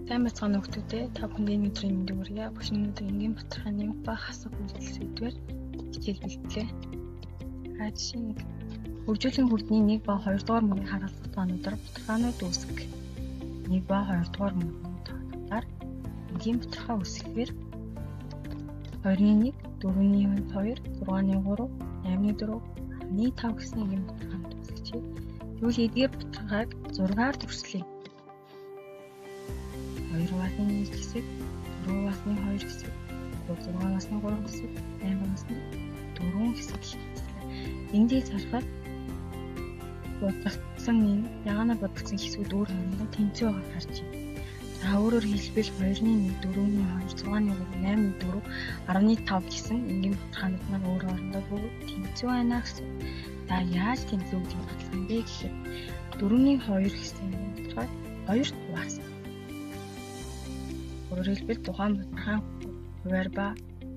Сайн бацгаана нөхдүүдээ та бүхэнд өнөөдрийн мэндийг хүргье. Багш өнөөдөр энгийн батархай нэмэх ба хасах үйлдэл сэдвээр хичээл бэлтгэлээ. Жишээ нь хөгжүүлэн хүрдний 1 ба 2 дугаар мөрийн харгалзах тоонуудаар батархаанууд үүсгэх. 1 ба 2 дугаар мөрийн тоонуудаар энгийн батархай үүсгэхээр 2-1, 4-2, 6-3, 8-4, 5 гэсэн энгийн батархаанууд үүсгэжээ. Тэгвэл эдгээр батархайг 6-аар төвшлэе. 2-ны 1 хэсэг, 4-ны 2 хэсэг, 6-ны 3 хэсэг, 8-ны 4 хэсэг хийлээ. Эндийг зарахад бодогдсон ягаанаар бодогдсон хэсгүүд өөр хоорондоо тэнцүү байгааг харж байна. За өөрөөр хэлбэл 2-ны 1, 4-ны 2, 6-ны 3, 8-ны 4, 10-5 гэсэн энгийн батархаанууд маань өөр хоорондоо бүгд тэнцүү байна гэсэн. За яаж тэнцүү гэж батлах юм бэ гэхээр 4-ны 2 гэсэн энгийн батархай 2 хуваасан. Өөрөөр хэлбэл тухайн батархайн хуваар ба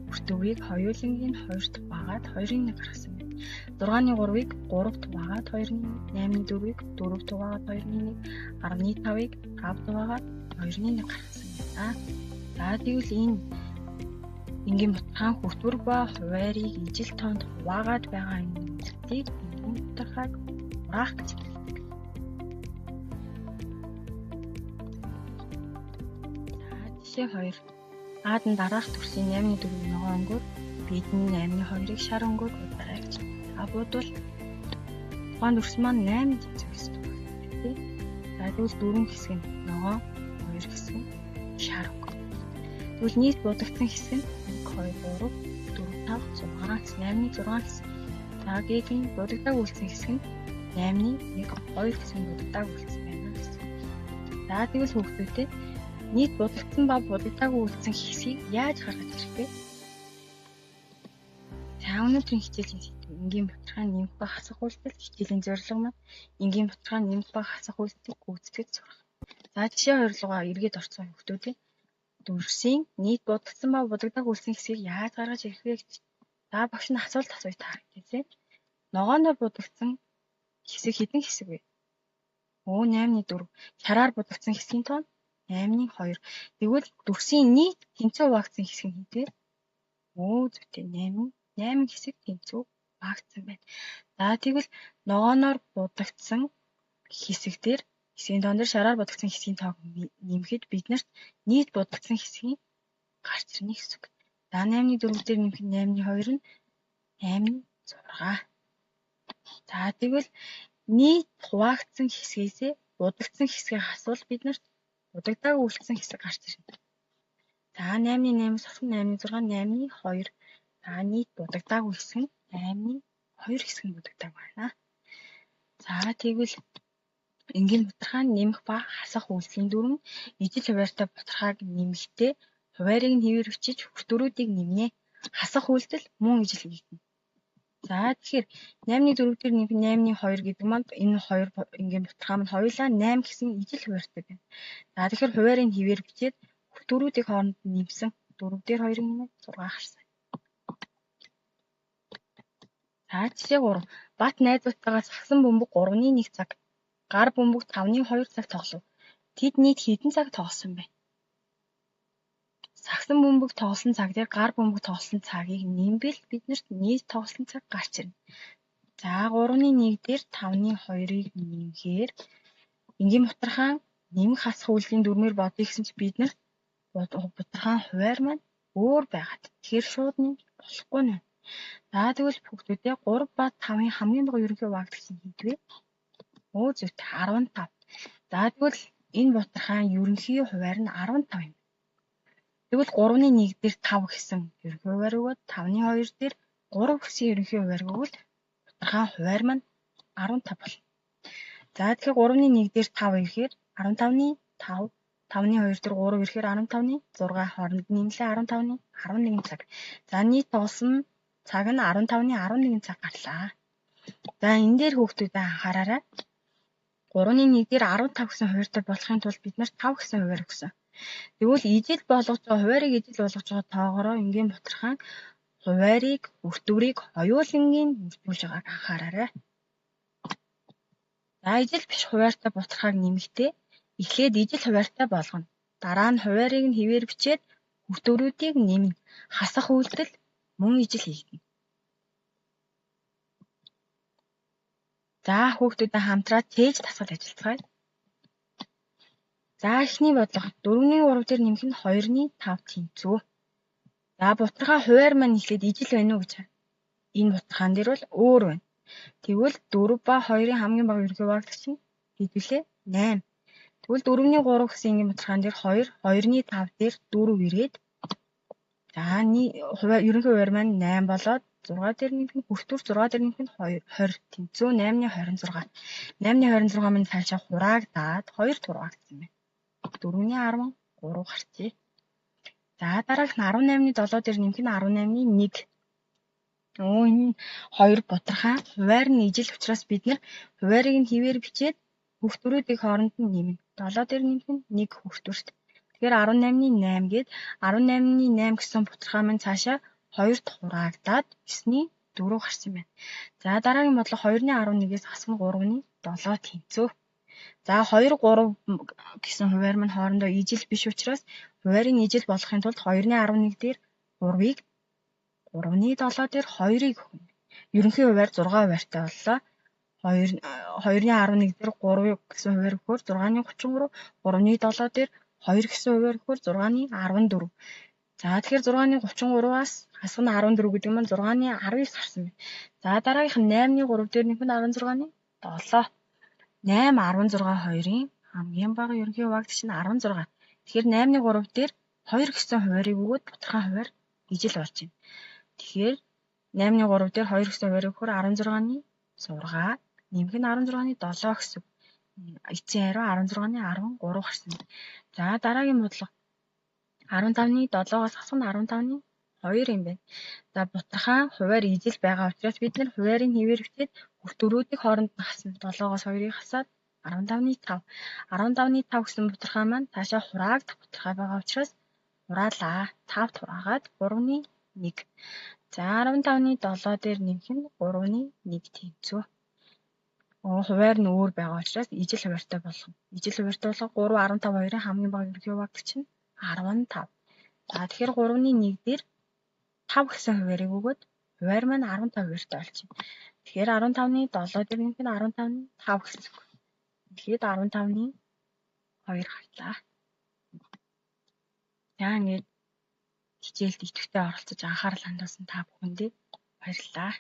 бүртгүүрийг хоёулангийн 2-т багаад 2-ын 1 гаргасан байна. 6-ны 3-ыг 3-т багаад 2-ны 1, 8-ны 4-ыг 4-т багаад 2-ны 1, 10-ны 5-ыг 5-т багаад 2-ны 1 гаргасан байна. За тэгвэл энэ энгийн батархайн хүртвэр ба хуваарийг ижил тоонд хуваагаад байгаа энэ үйлдэлийг энгийн батархайг хураах гэж хэлдэг. Жишээ 2. Аад нь дараах төрсийн 8-ны 4-ийг ногоон өнгөөр, бид нь 8-ны 2-ыг шар өнгөөр удараа гэж. Бодвол тухайн төрс маань 8 тэнцүү гэсэн үг тийм. За тэгвэл 4 хэсэг нь ногоон, 2 хэсэг нь шар өнгө. Тэгвэл нийт будагдсан хэсэг нь 1, 2, 3, 4, 5, 6, 8-ны 6 хэсэг. За гээгийн будагдааг үлдсэн хэсэг нь 8-ны 1, 2 гэсэн будагдааг үлдсэн байна гэсэн. За тэгвэл хүүхдүүдээ нийт будагдсан ба будагдаагүй үлдсэн хэсгийг яаж гаргаж ирэх вэ? За өнөөдрийн хичээлийн сэдв энгийн батархай нэмэх ба хасах үйлдэл. Хичээлийн зорилго маань энгийн батархай нэмэх ба хасах үйлдэлийг гүйцэтгэж сурах. За жишээ 2 руугаа эргээд орцгоё хүүхдүүдээ. Дүрсийн нийт будагдсан ба будагдаагүй үлдсэн хэсгийг яаж гаргаж ирэх вэ гэж. За багш нь асуулт асууя та гэсэн. Ногооноор будагдсан хэсэг хэдэн хэсэг вэ? 8-ны 4. Шараар будагдсан хэсгийн тоон 8-ны 2. Тэгвэл дүрсийн нийт тэнцүү багцсан хэсэг нь хэдвэ? Зүйтэй 8 хэсэг тэнцүү багцсан байна. За тэгвэл ногооноор будагдсан хэсэгтэр хэсгийн тоон дээр шараар будагдсан хэсгийн тоог нэмэхэд биднэрт нийт будагдсан хэсгийн гарч ирнэ гэсэн үг. За 8-ны 4 дээр нэмэхэд 8-ны 2 нь 8-ны 6. За тэгвэл нийт хуваагдсан хэсгээс будагдсан хэсгийг хасвал биднэрт будагдаагүй үлдсэн хэсэг гарч ирнэ. За 8-ны 8-аас асуун 8-ны 6, 8-ны 2. За нийт будагдаагүй хэсэг нь 8-ны 2 хэсэг нь будагдааг байна. За тэгвэл энгийн батархай нэмэх ба хасах үйлдлийн дүрм ижил хуваартай батархайг нэмэхдээ хуваарийг нь хэвээр бичиж хүртвэрүүдийг нэмнэ. Хасах үйлдэл мөн ижил хийгдэнэ. За тэгэхээр 8-ны 4 дээр нэмэх 8-ны 2 гэдэг маань энэ хоёр энгийн батархай маань хоёулаа 8 гэсэн ижил хуваартай байна. За тэгэхээр хуваарийг хэвээр бичээд хүртвэрүүдийг хооронд нэмсэн 4 дээр 2-ын нэмээд 6 гарсан. За жишээ 3. Бат найзуудтайгаа сагсан бөмбөг 3-ны 1 цаг, гар бөмбөг 5-ны 2 цаг тоглов. Тэд нийт хэдэн цаг тоглосон бэ? Сагсан бөмбөг тоглосон цаг дээр гар бөмбөг тоглосон цагийг нэмбэл биднэрт нийт тоглосон цаг гарч ирнэ. За 3-ны 1 дээр 5-ны 2-ыг нэмэхээр энгийн батархай нэмэх хасах үйлдлийн дүрмээр бодъё гэсэн чи биднэрт батархай хуваар маань өөр байгаад. Тэгэхээр шууд нэмж болохгүй нэ. За тэгвэл хүүхдүүдээ 3 ба 5-ын хамгийн бага ерөнхий багц нь хэдвэ? Зүйтэй 15. За тэгвэл энэ батархайн ерөнхий хуваар нь 15 юм. Тэгвэл 3-ны 1 дээр 5 гэсэн ерөнхий хуваар өгөөд 5-ны 2 дээр 3 гэсэн ерөнхий хуваар өгвөл батархайн хуваар маань 15 болно. За тэгэхээр 3-ны 1 дээр 5 ирэхээр 15-ны 5, 5-ны 2 дээр 3 ирэхээр 15-ны 6 хооронд нэмлээ 15-ны 11 цаг. За нийт тоглосон цаг нь 15-ны 11 цаг гарлаа. За энэ дээр хүүхдүүдээ анхаараарай. 3-ны 1 дээр 15 гэсэн хуваартай болохын тулд бид нар 5 гэсэн хуваар өгсөн. Тэгвэл ижил болгож байгаа хуваарийг ижил болгож байгаа тоогоороо энгийн батархай хуваарийг бүртгүүрийг хоёулангийн бүртгүүлж байгааг анхаараарай. За ижил биш хуваартай батархайг нэмэхдээ эхлээд ижил хуваартай болгоно. Дараа нь хуваарийг нь хэвээр бичээд хүртүүрүүдийг нэмнэ. Хасах үйлдэл мөн ижил хийгдэнэ. За хүүхдүүдэд хамтраад тээж дасгал ажиллацгаая. За эхний бодлого 4-ний 3 дээр нэмэх нь 2-ны 5 тэнцүү. За бутархаа хуваар маань эхлээд ижил байна уу гэж байна. Энэ бутархаан дээр бол өөр байна. Тэгвэл 4 ба 2-ын хамгийн бага ерөнхий хуваагдагч нь хэд вүлээ? 8. Тэгвэл 4-ний 3 гэсэн энгийн бутархаан дээр 2, 2-ны 5 дээр 4 ирээд за ерөнхий хуваар маань 8 болоод 6 дээр нэмэх нь хүртүүр 6 дээр нэмэх нь 20 тэнцүү 8-ны 26. 8-ны 26 маань цаашаа хураагдаад 2 тургагдсан байна. 4-ний 13 гарчээ. За дараагийнх нь 18-ны 7 дээр нэмэх нь 18-ны 1. Энэ 2 бутархаа хуваар нь ижил учраас бид нэр хуваарийг нь хэвээр бичээд хүртүүрүүдийн хооронд нь нэмнэ. 7 дээр нэмэх нь 1 хүртүүрт. Тэгэхээр 18-ны 8 гээд 18-ны 8 гэсэн бутархаа маань цаашаа 2-т хураагдаад 9-ний 4 гарсан байна. За дараагийн бодлого 2-ны 11-ээс хасах нь 3-ны 7 тэнцүү. За 2, 3 гэсэн хуваар маань хоорондоо ижил биш учраас хуваарийг ижил болгохын тулд 2-ны 11 дээр 3-ыг 3-ны 7 дээр 2-ыг өгнө. Ерөнхий хуваар 6 хуваартай боллоо. 2-ны 11 дээр 3 гэсэн хуваар өгөхөөр 6-ны 33, 3-ны 7 дээр 2 гэсэн хуваар өгөхөөр 6-ны 14. За тэгэхээр 6-ны 33-аас хасах нь 14 гэдэг нь 6-ны 19 гарсан байна. За дараагийнх нь 8-ны 3 дээр нэмэх нь 16-ны 7. 8, 16 2-ын хамгийн бага ерөнхий хуваагдагч нь 16. Тэгэхээр 8-ны 3 дээр 2 гэсэн хуваарийг өгөөд бутархаа хуваар ижил болж байна. Тэгэхээр 8-ны 3 дээр 2 гэсэн хуваарийг өгөхөөр 16-ны 6 нэмэх нь 16-ны 7 гэсэн. Эцсийн хариу 16-ны 13 гарсан. За дараагийн бодлого 15-ны 7-оос хасах нь 15-ны 2 юм байна. За бутархаа хуваар ижил байгаа учраас бид нэр хуваарийг хэвээр бичээд хүртүүрүүдийн хооронд нь хасна. 7-оос 2-ыг хасаад 15-ны 5. 15-ны 5 гэсэн бутархаа маань цаашаа хураагдах бутархаа байгаа учраас хураалаа. 5-т хураагаад 3-ны 1. За 15-ны 7 дээр нэмэх нь 3-ны 1 тэнцүү. Хуваар нь өөр байгаа учраас ижил хуваартай болгоно. Ижил хуваартай болгох 3, 15, 2-ын хамгийн бага ерөнхий хуваагдагч нь 15. За тэгэхээр 3-ны 1 дээр 5 гэсэн хуваарийг өгөөд хуваар маань 15 хуваартай болчихно. Тэгэхээр 15-ны 7 дээр нэмэх нь 15-ны 5 гэсэн үг. Тэгэхээр 15-ны 2 гарлаа. Яа ингээд хичээлд идэвхтэй оролцож анхаарал хандуулсан та бүхэндээ баярлалаа.